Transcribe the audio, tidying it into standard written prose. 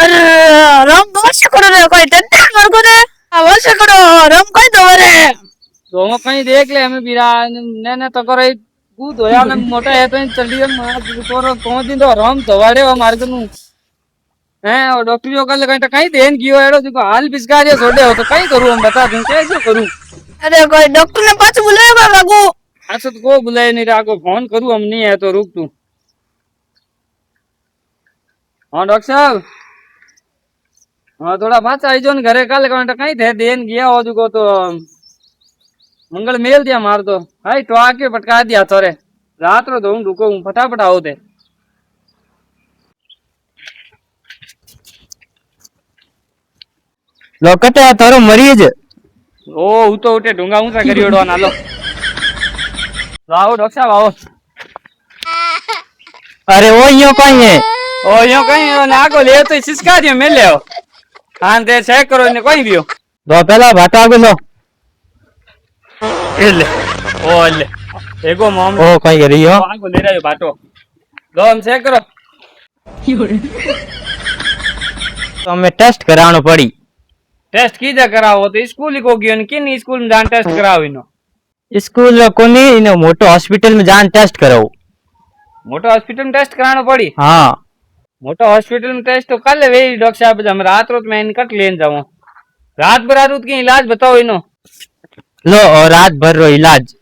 अरे राम वर्ष करो रे कोई टेंशन मत करे वर्ष करो राम कोई दो रे तो हम कहीं देख ले हमें बिरा ने तो करे कूद होया ने मोटा है तो चली मार तोरो को दिन तो राम दवाड़े वो मार्ग नु हैं और डॉक्टर जो कल कहीं तो कहीं देन कियो एड़ो जो हाल बिस्का जे छोड़े हो तो कहीं करूं हम बता दूं कैसे करूं। अरे कोई डॉक्टर ने पाछ बुलाएगा बाबू अच्छा तो को बुलाए नहीं रहा को फोन करूं हम नहीं है तो रुक तू। हाँ डॉक्टर साहब हाँ थोड़ा पास आई जो घरे कल कहीं थे देन गया हो जो तो मंगल मेल दिया मार दो हाई तो आके पटका दिया तोरे रात रो दो रुको फटाफट आओ थे लोकट है तारो मरीज ओ उतो उठे ढूंगा ऊंचा करी ओडवा नालो आओ डॉक्टर साहब आओ। अरे वो यो कहीं है ओ यो कहीं नागो ले तो सिसका दियो मेले हो हां दे चेक करो ने कोई दियो दो पहला भाटा आगे लो ले ओ ले एगो मॉम ओ कहीं रही हो आगो ले रहा है बाटो दो हम चेक करो तो हमें टेस्ट करानो पड़ी टेस्ट कीजा कराओ तो स्कूल को गयो ने किन स्कूल में जान टेस्ट कराओ इनो स्कूल में कोनी इने मोटो हॉस्पिटल में जान टेस्ट कराओ मोटो हॉस्पिटल में टेस्ट करानो पड़ी हाँ मोटो हॉस्पिटल में टेस्ट तो कल वे डॉक्टर साहब हम रात रोज मैं निकट लेन जाऊं रात बरात की इलाज बताओ इनो लो और रात भर रो इलाज